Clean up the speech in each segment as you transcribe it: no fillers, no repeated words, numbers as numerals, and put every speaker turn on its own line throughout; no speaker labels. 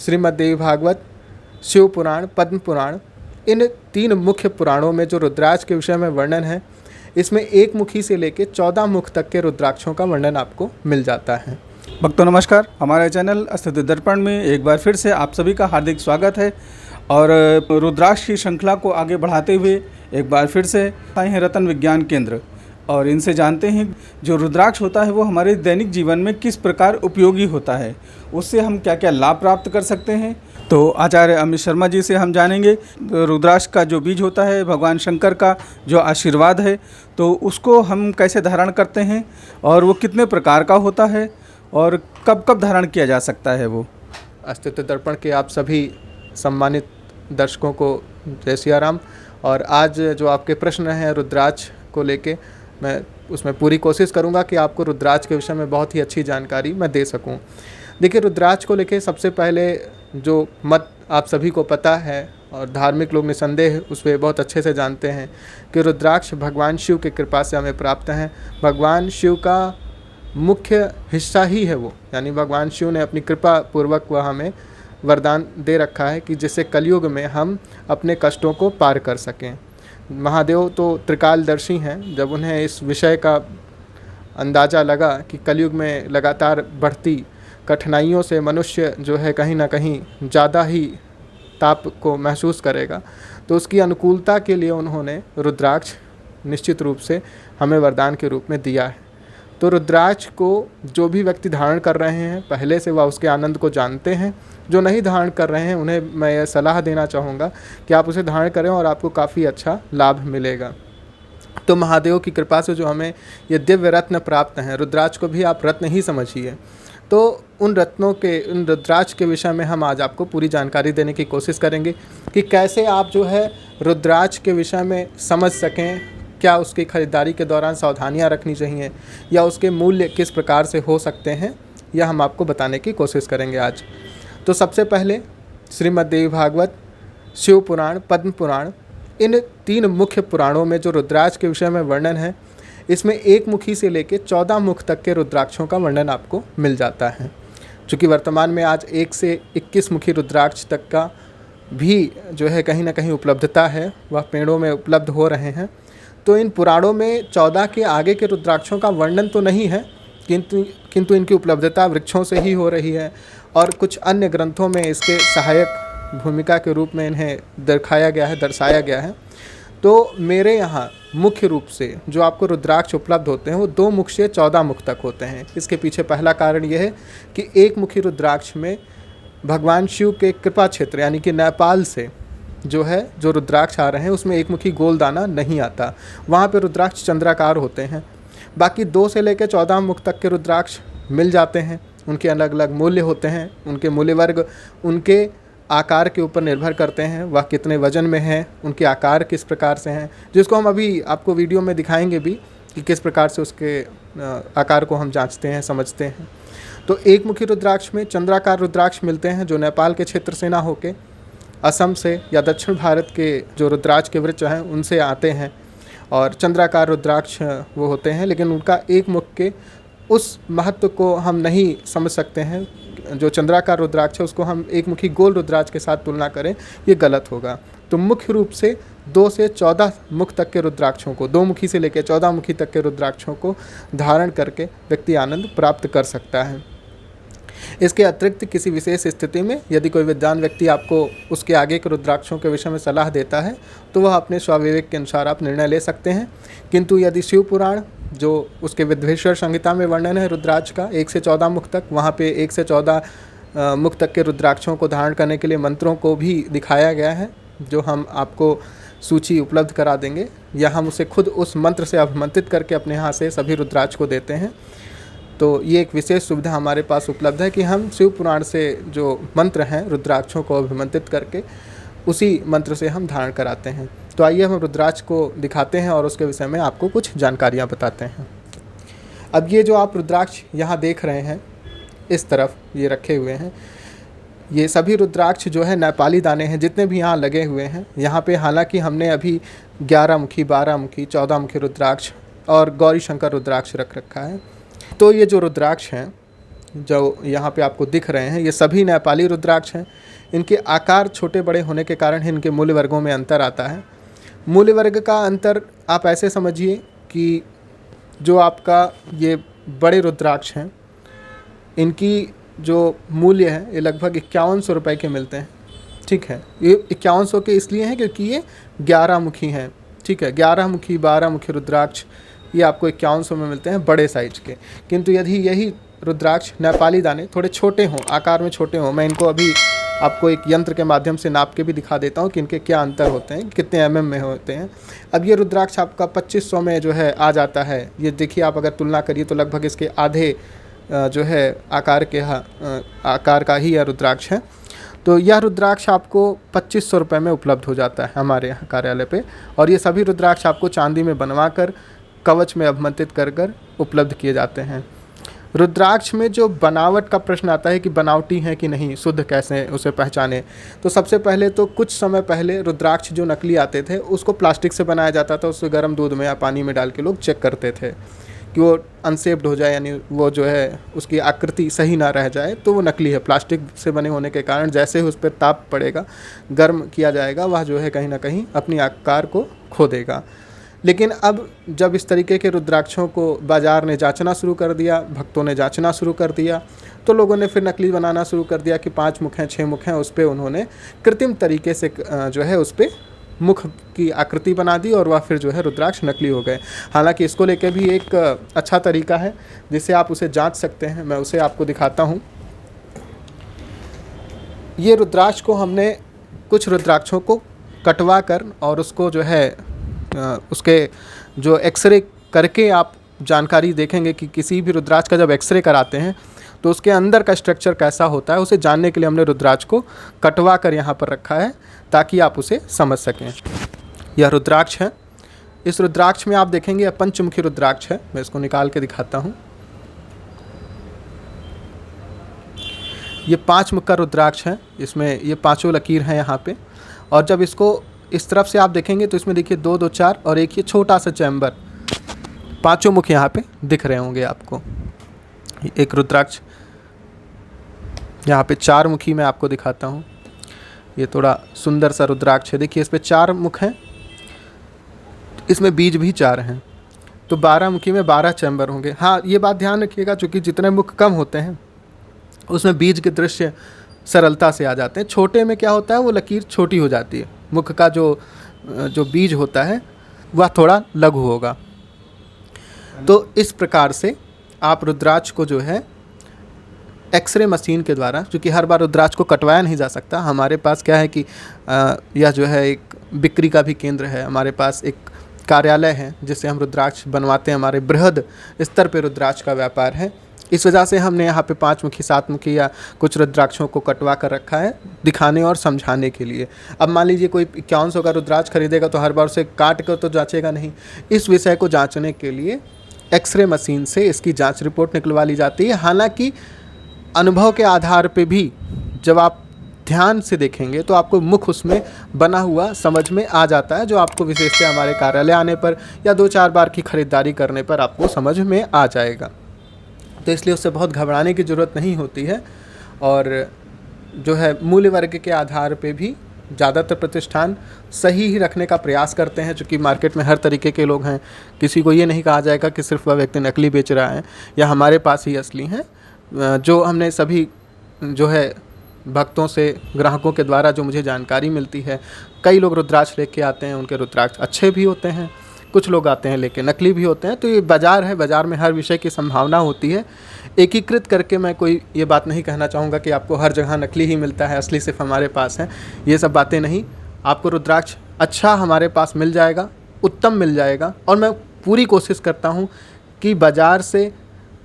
श्रीमद् देवी भागवत, शिव पुराण, पद्म पुराण, इन 3 मुख्य पुराणों में जो रुद्राक्ष के विषय में वर्णन है, इसमें 1 मुखी से लेकर 14 मुख तक के रुद्राक्षों का वर्णन आपको मिल जाता है।
भक्तों नमस्कार, हमारे चैनल अस्तित्व दर्पण में एक बार फिर से आप सभी का हार्दिक स्वागत है। और रुद्राक्ष की श्रृंखला को आगे बढ़ाते हुए एक बार फिर से आए हैं रतन विज्ञान केंद्र, और इनसे जानते हैं जो रुद्राक्ष होता है वो हमारे दैनिक जीवन में किस प्रकार उपयोगी होता है, उससे हम क्या क्या लाभ प्राप्त कर सकते हैं। तो आचार्य अमित शर्मा जी से हम जानेंगे रुद्राक्ष का जो बीज होता है, भगवान शंकर का जो आशीर्वाद है, तो उसको हम कैसे धारण करते हैं और वो कितने प्रकार का होता है और कब कब धारण किया जा सकता है। वो
अस्तित्व दर्पण के आप सभी सम्मानित दर्शकों को जय सिया राम। और आज जो आपके प्रश्न हैं रुद्राक्ष को लेके, मैं उसमें पूरी कोशिश करूंगा कि आपको रुद्राक्ष के विषय में बहुत ही अच्छी जानकारी मैं दे सकूं। देखिए, रुद्राक्ष को लेके सबसे पहले जो मत आप सभी को पता है और धार्मिक लोग निसंदेह उस पर बहुत अच्छे से जानते हैं कि रुद्राक्ष भगवान शिव की कृपा से हमें प्राप्त हैं। भगवान शिव का मुख्य हिस्सा ही है वो, यानी भगवान शिव ने अपनी कृपा पूर्वक वह हमें वरदान दे रखा है कि जिससे कलयुग में हम अपने कष्टों को पार कर सकें। महादेव तो त्रिकालदर्शी हैं। जब उन्हें इस विषय का अंदाज़ा लगा कि कलयुग में लगातार बढ़ती कठिनाइयों से मनुष्य जो है कहीं ना कहीं ज़्यादा ही ताप को महसूस करेगा, तो उसकी अनुकूलता के लिए उन्होंने रुद्राक्ष निश्चित रूप से हमें वरदान के रूप में दिया है। तो रुद्राक्ष को जो भी व्यक्ति धारण कर रहे हैं पहले से वह उसके आनंद को जानते हैं। जो नहीं धारण कर रहे हैं उन्हें मैं यह सलाह देना चाहूँगा कि आप उसे धारण करें और आपको काफ़ी अच्छा लाभ मिलेगा। तो महादेव की कृपा से जो हमें ये दिव्य रत्न प्राप्त हैं, रुद्राक्ष को भी आप रत्न ही समझिए, तो उन रत्नों के, उन रुद्राक्ष के विषय में हम आज आपको पूरी जानकारी देने की कोशिश करेंगे कि कैसे आप जो है रुद्राक्ष के विषय में समझ सकें, क्या उसकी खरीदारी के दौरान सावधानियां रखनी चाहिए या उसके मूल्य किस प्रकार से हो सकते हैं, यह हम आपको बताने की कोशिश करेंगे आज। तो सबसे पहले श्रीमद् देवी भागवत, शिव पुराण, पद्म पुराण, इन 3 मुख्य पुराणों में जो रुद्राक्ष के विषय में वर्णन है, इसमें 1 मुखी से लेकर 14 मुख तक के रुद्राक्षों का वर्णन आपको मिल जाता है। चूँकि वर्तमान में आज 1 से 21 मुखी रुद्राक्ष तक का भी जो है कहीं ना कहीं उपलब्धता है, वह पेड़ों में उपलब्ध हो रहे हैं। तो इन पुराणों में 14 के आगे के रुद्राक्षों का वर्णन तो नहीं है, किंतु इनकी उपलब्धता वृक्षों से ही हो रही है और कुछ अन्य ग्रंथों में इसके सहायक भूमिका के रूप में इन्हें दर्शाया गया है। तो मेरे यहाँ मुख्य रूप से जो आपको रुद्राक्ष उपलब्ध होते हैं वो 2 मुख से 14 मुख तक होते हैं। इसके पीछे पहला कारण यह है कि 1 मुखी रुद्राक्ष में भगवान शिव के कृपा क्षेत्र यानी कि नेपाल से जो रुद्राक्ष आ रहे हैं उसमें 1 मुखी गोल दाना नहीं आता, वहाँ पे रुद्राक्ष चंद्राकार होते हैं। बाकी 2 से लेकर 14 मुख तक के रुद्राक्ष मिल जाते हैं। उनके अलग अलग मूल्य होते हैं, उनके मूल्य वर्ग उनके आकार के ऊपर निर्भर करते हैं, वह कितने वजन में हैं, उनके आकार किस प्रकार से हैं, जिसको हम अभी आपको वीडियो में दिखाएंगे भी कि किस प्रकार से उसके आकार को हम जांचते हैं, समझते हैं। तो 1 मुखी रुद्राक्ष में चंद्राकार रुद्राक्ष मिलते हैं जो नेपाल के क्षेत्र से ना होके असम से या दक्षिण भारत के जो रुद्राक्ष के वृक्ष हैं उनसे आते हैं, और चंद्राकार रुद्राक्ष वो होते हैं, लेकिन उनका 1 मुख के उस महत्व को हम नहीं समझ सकते हैं। जो चंद्राकार रुद्राक्ष है उसको हम 1 मुखी गोल रुद्राक्ष के साथ तुलना करें, ये गलत होगा। तो मुख्य रूप से 2 से 14 मुख तक के रुद्राक्षों को, 2 मुखी से लेकर 14 मुखी तक के रुद्राक्षों को धारण करके व्यक्ति आनंद प्राप्त कर सकता है। इसके अतिरिक्त किसी विशेष स्थिति में यदि कोई विद्वान व्यक्ति आपको उसके आगे के रुद्राक्षों के विषय में सलाह देता है तो वह अपने स्वाविवेक के अनुसार आप निर्णय ले सकते हैं। किंतु यदि शिव पुराण जो उसके विद्वेश्वर संहिता में वर्णन है रुद्राक्ष का 1 से 14 मुख तक, वहाँ पे 1 से 14 मुख तक के रुद्राक्षों को धारण करने के लिए मंत्रों को भी दिखाया गया है, जो हम आपको सूची उपलब्ध करा देंगे, या हम उसे खुद उस मंत्र से अभिमंत्रित करके अपने यहाँ से सभी रुद्राक्ष को देते हैं। तो ये एक विशेष सुविधा हमारे पास उपलब्ध है कि हम शिव पुराण से जो मंत्र हैं रुद्राक्षों को अभिमंत्रित करके उसी मंत्र से हम धारण कराते हैं। तो आइए हम रुद्राक्ष को दिखाते हैं और उसके विषय में आपको कुछ जानकारियाँ बताते हैं। अब ये जो आप रुद्राक्ष यहाँ देख रहे हैं, इस तरफ ये रखे हुए हैं, ये सभी रुद्राक्ष जो है नेपाली दाने हैं जितने भी यहाँ लगे हुए हैं। यहाँ पे हालांकि हमने अभी 11 मुखी, 12 मुखी, 14 मुखी रुद्राक्ष और गौरी शंकर रुद्राक्ष रख रखा है। तो ये जो रुद्राक्ष हैं जो यहाँ पे आपको दिख रहे हैं ये सभी नेपाली रुद्राक्ष हैं। इनके आकार छोटे बड़े होने के कारण इनके मूल्य वर्गों में अंतर आता है। मूल्य वर्ग का अंतर आप ऐसे समझिए कि जो आपका ये बड़े रुद्राक्ष हैं इनकी जो मूल्य है ये लगभग 5100 रुपये के मिलते हैं। ठीक है, ये 5100 के इसलिए हैं क्योंकि ये 11 मुखी हैं। ठीक है, 11 मुखी 12 मुखी रुद्राक्ष ये आपको 5100 में मिलते हैं बड़े साइज के। किंतु यदि यही रुद्राक्ष नेपाली दाने थोड़े छोटे हों, आकार में छोटे हों, मैं इनको अभी आपको एक यंत्र के माध्यम से नाप के भी दिखा देता हूँ कि इनके क्या अंतर होते हैं, कितने mm में होते हैं। अब ये रुद्राक्ष आपका 2500 में जो है आ जाता है। ये देखिए, आप अगर तुलना करिए तो लगभग इसके आधे जो है आकार का ही यह रुद्राक्ष है। तो यह रुद्राक्ष आपको 2500 रुपये में उपलब्ध हो जाता है हमारे यहाँ कार्यालय पे। और ये सभी रुद्राक्ष आपको चांदी में बनवा कर कवच में अवमंत्रित कर कर उपलब्ध किए जाते हैं। रुद्राक्ष में जो बनावट का प्रश्न आता है कि बनावटी है कि नहीं, शुद्ध कैसे उसे पहचाने, तो सबसे पहले तो कुछ समय पहले रुद्राक्ष जो नकली आते थे उसको प्लास्टिक से बनाया जाता था। उससे गर्म दूध में या पानी में डाल के लोग चेक करते थे कि वो अनसेप्ड हो जाए, यानी वो जो है उसकी आकृति सही ना रह जाए, तो वो नकली है। प्लास्टिक से बने होने के कारण जैसे ही उस पर ताप पड़ेगा, गर्म किया जाएगा, वह जो है कहीं ना कहीं अपनी आकार को खो देगा। लेकिन अब जब इस तरीके के रुद्राक्षों को बाज़ार ने जांचना शुरू कर दिया, भक्तों ने जांचना शुरू कर दिया, तो लोगों ने फिर नकली बनाना शुरू कर दिया कि 5 मुख हैं 6 मुख हैं, उस पर उन्होंने कृत्रिम तरीके से जो है उस पर मुख की आकृति बना दी और वह फिर जो है रुद्राक्ष नकली हो गए। हालांकि इसको लेके भी एक अच्छा तरीका है जिससे आप उसे जांच सकते हैं। मैं उसे आपको दिखाता हूँ। ये रुद्राक्ष को हमने कुछ रुद्राक्षों को कटवा कर और उसको जो है उसके जो एक्सरे करके आप जानकारी देखेंगे कि किसी भी रुद्राक्ष का जब एक्सरे कराते हैं तो उसके अंदर का स्ट्रक्चर कैसा होता है, उसे जानने के लिए हमने रुद्राक्ष को कटवा कर यहाँ पर रखा है ताकि आप उसे समझ सकें। यह रुद्राक्ष है। इस रुद्राक्ष में आप देखेंगे यह पंचमुखी रुद्राक्ष है। मैं इसको निकाल के दिखाता हूँ। ये 5 मुख का रुद्राक्ष है। इसमें ये 5 लकीर हैं यहाँ पे। और जब इसको इस तरफ से आप देखेंगे तो इसमें देखिए 2 2 4 और एक ये छोटा सा चैम्बर, 5 मुख यहाँ पे दिख रहे होंगे आपको। एक रुद्राक्ष यहाँ पे 4 मुखी मैं आपको दिखाता हूँ। ये थोड़ा सुंदर सा रुद्राक्ष है। देखिए इस पे 4 मुख हैं, इसमें बीज भी 4 हैं, तो 12 मुखी में 12 चैम्बर होंगे। हाँ, ये बात ध्यान रखिएगा, चूँकि जितने मुख कम होते हैं उसमें बीज के दृश्य सरलता से आ जाते हैं। छोटे में क्या होता है, वो लकीर छोटी हो जाती है, मुख का जो बीज होता है वह थोड़ा लघु होगा। तो इस प्रकार से आप रुद्राक्ष को जो है एक्सरे मशीन के द्वारा, क्योंकि हर बार रुद्राक्ष को कटवाया नहीं जा सकता, हमारे पास क्या है कि यह जो है एक बिक्री का भी केंद्र है। हमारे पास एक कार्यालय है जिससे हम रुद्राक्ष बनवाते हैं। हमारे बृहद स्तर पे रुद्राक्ष का व्यापार है। इस वजह से हमने यहाँ पे 5 मुखी 7 मुखी या कुछ रुद्राक्षों को कटवा कर रखा है, दिखाने और समझाने के लिए। अब मान लीजिए कोई 5100 का रुद्राक्ष खरीदेगा तो हर बार उसे काट कर तो जांचेगा नहीं। इस विषय को जांचने के लिए एक्सरे मशीन से इसकी जांच रिपोर्ट निकलवा ली जाती है। हालांकि अनुभव के आधार पे भी जब आप ध्यान से देखेंगे तो आपको मुख उसमें बना हुआ समझ में आ जाता है, जो आपको विशेषतः हमारे कार्यालय आने पर या 2-4 बार की खरीदारी करने पर आपको समझ में आ जाएगा। तो इसलिए उससे बहुत घबराने की ज़रूरत नहीं होती है। और जो है मूल्य वर्ग के आधार पे भी ज़्यादातर प्रतिष्ठान सही ही रखने का प्रयास करते हैं, चूँकि मार्केट में हर तरीके के लोग हैं। किसी को ये नहीं कहा जाएगा कि सिर्फ वह व्यक्ति नकली बेच रहा है या हमारे पास ही असली हैं। जो हमने सभी जो है भक्तों से, ग्राहकों के द्वारा जो मुझे जानकारी मिलती है, कई लोग रुद्राक्ष लेके आते हैं, उनके रुद्राक्ष अच्छे भी होते हैं, कुछ लोग आते हैं लेके नकली भी होते हैं। तो ये बाज़ार है, बाज़ार में हर विषय की संभावना होती है। एकीकृत करके मैं कोई ये बात नहीं कहना चाहूँगा कि आपको हर जगह नकली ही मिलता है, असली सिर्फ हमारे पास है, ये सब बातें नहीं। आपको रुद्राक्ष अच्छा हमारे पास मिल जाएगा, उत्तम मिल जाएगा। और मैं पूरी कोशिश करता हूँ कि बाज़ार से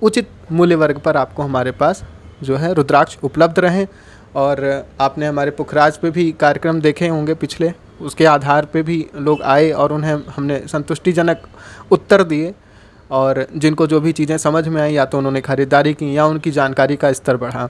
उचित मूल्य वर्ग पर आपको हमारे पास जो है रुद्राक्ष उपलब्ध रहें। और आपने हमारे पुखराज पे भी कार्यक्रम देखे होंगे पिछले, उसके आधार पे भी लोग आए और उन्हें हमने संतुष्टिजनक उत्तर दिए। और जिनको जो भी चीज़ें समझ में आई, या तो उन्होंने खरीदारी की या उनकी जानकारी का स्तर बढ़ा।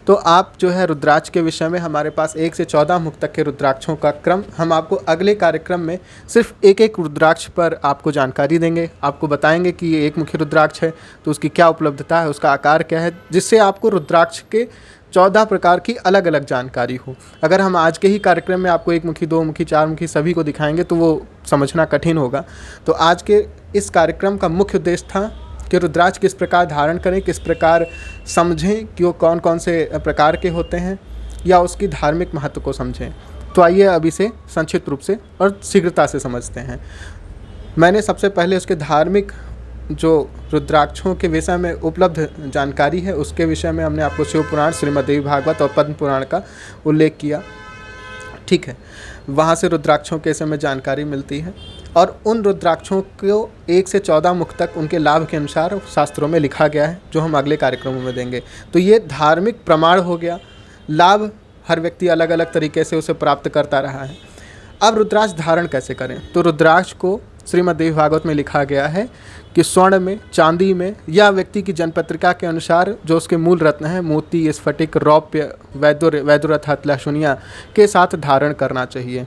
तो आप जो है रुद्राक्ष के विषय में हमारे पास 1 से 14 मुख तक के रुद्राक्षों का क्रम, हम आपको अगले कार्यक्रम में सिर्फ एक एक रुद्राक्ष पर आपको जानकारी देंगे, आपको बताएंगे कि ये एक मुखी रुद्राक्ष है तो उसकी क्या उपलब्धता है, उसका आकार क्या है, जिससे आपको रुद्राक्ष के 14 प्रकार की अलग अलग जानकारी हो। अगर हम आज के ही कार्यक्रम में आपको 1 मुखी, 2 मुखी, 4 मुखी सभी को दिखाएंगे तो वो समझना कठिन होगा। तो आज के इस कार्यक्रम का मुख्य उद्देश्य था कि रुद्राक्ष किस प्रकार धारण करें, किस प्रकार समझें कि वो कौन कौन से प्रकार के होते हैं, या उसकी धार्मिक महत्व को समझें। तो आइए अब इसे संक्षिप्त रूप से और शीघ्रता से समझते हैं। मैंने सबसे पहले उसके धार्मिक जो रुद्राक्षों के विषय में उपलब्ध जानकारी है उसके विषय में हमने आपको शिव पुराण, श्रीमद् देवी भागवत और पद्म पुराण का उल्लेख किया। ठीक है, वहाँ से रुद्राक्षों के विषय में जानकारी मिलती है और उन रुद्राक्षों को 1 से 14 मुख तक उनके लाभ के अनुसार शास्त्रों में लिखा गया है, जो हम अगले कार्यक्रमों में देंगे। तो ये धार्मिक प्रमाण हो गया, लाभ हर व्यक्ति अलग अलग तरीके से उसे प्राप्त करता रहा है। अब रुद्राक्ष धारण कैसे करें? तो रुद्राक्ष को श्रीमद् देवी भागवत में लिखा गया है कि स्वर्ण में, चांदी में या व्यक्ति की जन्मपत्रिका के अनुसार जो उसके मूल रत्न हैं, मोती, स्फटिक, रौप्य, वैदुरथ, हथला के साथ धारण करना चाहिए।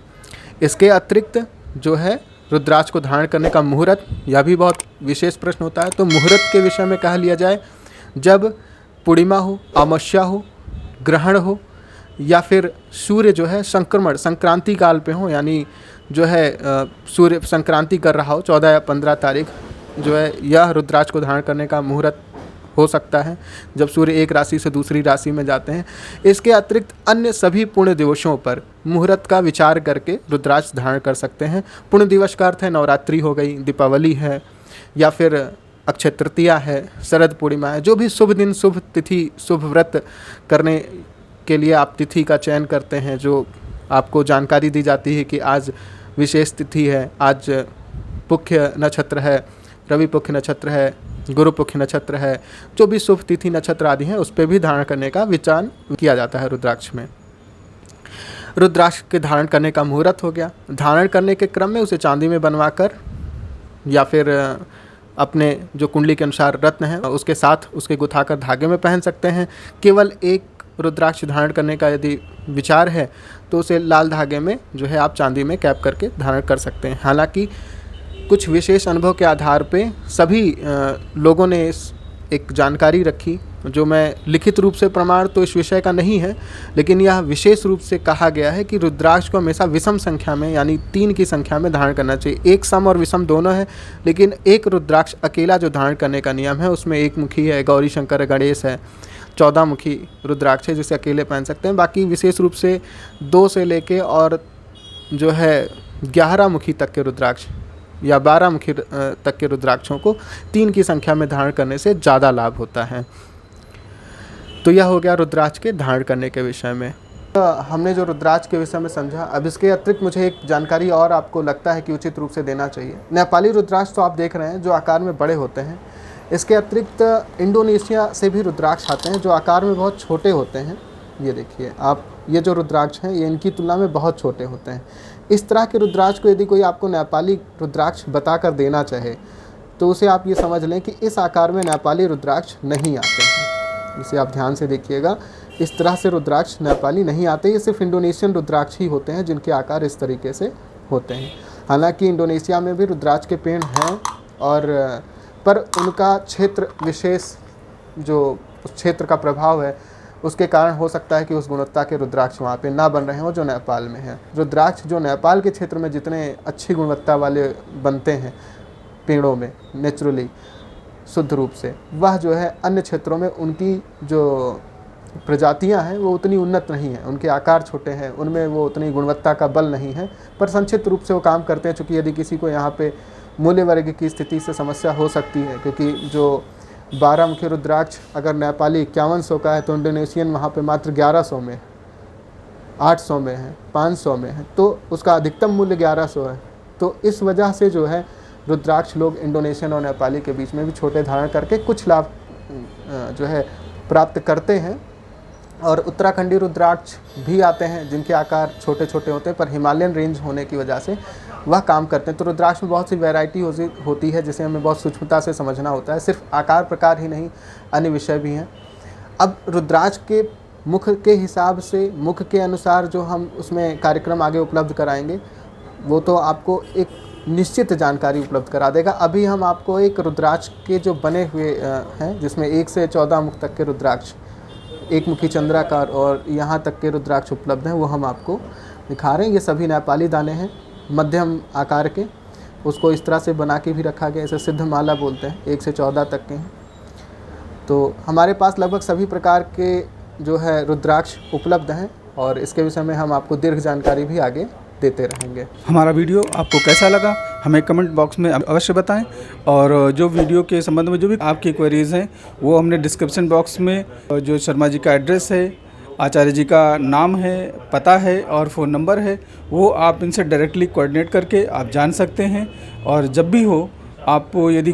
इसके अतिरिक्त जो है रुद्राक्ष को धारण करने का मुहूर्त, यह भी बहुत विशेष प्रश्न होता है। तो मुहूर्त के विषय में कह लिया जाए, जब पूर्णिमा हो, अमावस्या हो, ग्रहण हो, या फिर सूर्य जो है संक्रांति काल पे हो, यानी जो है सूर्य संक्रांति कर रहा हो 14 या 15 तारीख जो है, यह रुद्राक्ष को धारण करने का मुहूर्त हो सकता है, जब सूर्य एक राशि से दूसरी राशि में जाते हैं। इसके अतिरिक्त अन्य सभी पुण्य दिवसों पर मुहूर्त का विचार करके रुद्राक्ष धारण कर सकते हैं। पुण्य दिवस का अर्थ है नवरात्रि हो गई, दीपावली है, या फिर अक्षय तृतीया है, शरद पूर्णिमा है, जो भी शुभ दिन, शुभ तिथि, शुभ व्रत करने के लिए आप तिथि का चयन करते हैं, जो आपको जानकारी दी जाती है कि आज विशेष तिथि है, आज पुख्य नक्षत्र है, रवि पुख्य नक्षत्र है, गुरु पुख्य नक्षत्र है, जो भी शुभ तिथि नक्षत्र आदि हैं उस पर भी धारण करने का विचार किया जाता है रुद्राक्ष में। रुद्राक्ष के धारण करने का मुहूर्त हो गया। धारण करने के क्रम में उसे चांदी में बनवाकर या फिर अपने जो कुंडली के अनुसार रत्न है उसके साथ उसके गुथाकर धागे में पहन सकते हैं। केवल एक रुद्राक्ष धारण करने का यदि विचार है तो उसे लाल धागे में जो है आप चांदी में कैप करके धारण कर सकते हैं। हालांकि कुछ विशेष अनुभव के आधार पे सभी लोगों ने इस एक जानकारी रखी, जो मैं लिखित रूप से प्रमाण तो इस विषय का नहीं है, लेकिन यह विशेष रूप से कहा गया है कि रुद्राक्ष को हमेशा विषम संख्या में, यानी 3 की संख्या में धारण करना चाहिए। एक सम और विषम दोनों है, लेकिन एक रुद्राक्ष अकेला जो धारण करने का नियम है उसमें 1 मुखी है, गौरी शंकर गणेश है, 14 मुखी रुद्राक्ष है जिसे अकेले पहन सकते हैं। बाकी विशेष रूप से 2 से लेके और जो है 11 मुखी तक के रुद्राक्ष या 12 मुखी तक के रुद्राक्षों को 3 की संख्या में धारण करने से ज़्यादा लाभ होता है। तो यह हो गया रुद्राक्ष के धारण करने के विषय में। तो हमने जो रुद्राक्ष के विषय में समझा, अब इसके अतिरिक्त मुझे एक जानकारी और आपको लगता है कि उचित रूप से देना चाहिए। नेपाली रुद्राक्ष तो आप देख रहे हैं जो आकार में बड़े होते हैं। इसके अतिरिक्त इंडोनेशिया से भी रुद्राक्ष आते हैं जो आकार में बहुत छोटे होते हैं। ये देखिए आप, ये जो रुद्राक्ष हैं ये इनकी तुलना में बहुत छोटे होते हैं। इस तरह के रुद्राक्ष को यदि कोई आपको नेपाली रुद्राक्ष बता कर देना चाहे तो उसे आप ये समझ लें कि इस आकार में नेपाली रुद्राक्ष नहीं आते हैं। इसे आप ध्यान से देखिएगा, इस तरह से रुद्राक्ष नेपाली नहीं आते, ये सिर्फ इंडोनेशियन रुद्राक्ष ही होते हैं जिनके आकार इस तरीके से होते हैं। हालांकि इंडोनेशिया में भी रुद्राक्ष के पेड़ हैं और पर उनका क्षेत्र विशेष, जो उस क्षेत्र का प्रभाव है उसके कारण हो सकता है कि उस गुणवत्ता के रुद्राक्ष वहाँ पे ना बन रहे हों जो नेपाल में हैं। रुद्राक्ष जो नेपाल के क्षेत्र में जितने अच्छी गुणवत्ता वाले बनते हैं पेड़ों में नेचुरली शुद्ध रूप से, वह जो है अन्य क्षेत्रों में उनकी जो प्रजातियां हैं वो उतनी उन्नत नहीं हैं, उनके आकार छोटे हैं, उनमें वो उतनी गुणवत्ता का बल नहीं है, पर संक्षिप्त रूप से वो काम करते हैं। चूँकि यदि किसी को यहाँ पे मूल्य वर्ग की स्थिति से समस्या हो सकती है, क्योंकि जो 12 मुखी रुद्राक्ष अगर नेपाली 5100 का है तो इंडोनेशियन वहाँ पे मात्र 1100 में, 800 में है, 500 में है, तो उसका अधिकतम मूल्य 1100 है। तो इस वजह से जो है रुद्राक्ष लोग इंडोनेशियन और नेपाली के बीच में भी छोटे धारण करके कुछ लाभ जो है प्राप्त करते हैं। और उत्तराखंडी रुद्राक्ष भी आते हैं जिनके आकार छोटे छोटे होते हैं, पर हिमालयन रेंज होने की वजह से वह काम करते हैं। तो रुद्राक्ष में बहुत सी वैरायटी होती है जिसे हमें बहुत सूक्ष्मता से समझना होता है। सिर्फ आकार प्रकार ही नहीं, अन्य विषय भी हैं। अब रुद्राक्ष के मुख के हिसाब से, मुख के अनुसार जो हम उसमें कार्यक्रम आगे उपलब्ध कराएंगे वो तो आपको एक निश्चित जानकारी उपलब्ध करा देगा। अभी हम आपको एक रुद्राक्ष के जो बने हुए हैं, जिसमें 1 से 14 मुख तक के रुद्राक्ष, एक मुखी चंद्राकार और यहाँ तक के रुद्राक्ष उपलब्ध हैं, वो हम आपको दिखा रहे हैं। ये सभी नेपाली दाने हैं, मध्यम आकार के। उसको इस तरह से बना के भी रखा गया, इसे सिद्ध माला बोलते हैं, 1 से 14 तक के हैं। तो हमारे पास लगभग सभी प्रकार के जो है रुद्राक्ष उपलब्ध हैं और इसके विषय में हम आपको दीर्घ जानकारी भी आगे देते रहेंगे।
हमारा वीडियो आपको कैसा लगा हमें कमेंट बॉक्स में अवश्य बताएं, और जो वीडियो के संबंध में जो भी आपकी क्वेरीज़ हैं वो हमने डिस्क्रिप्शन बॉक्स में जो शर्मा जी का एड्रेस है, आचार्य जी का नाम है, पता है और फ़ोन नंबर है, वो आप इनसे डायरेक्टली कोऑर्डिनेट करके आप जान सकते हैं। और जब भी हो आपको यदि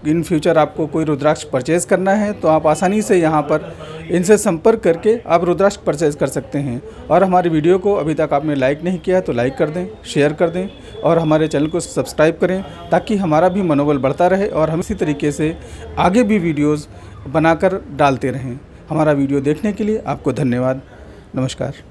इन फ्यूचर आपको कोई रुद्राक्ष परचेज़ करना है तो आप आसानी से यहाँ पर इनसे संपर्क करके आप रुद्राक्ष परचेज़ कर सकते हैं। और हमारी वीडियो को अभी तक आपने लाइक नहीं किया है तो लाइक कर दें, शेयर कर दें और हमारे चैनल को सब्सक्राइब करें, ताकि हमारा भी मनोबल बढ़ता रहे और हम इसी तरीके से आगे भी वीडियोज़ बनाकर डालते रहें। हमारा वीडियो देखने के लिए आपको धन्यवाद। नमस्कार।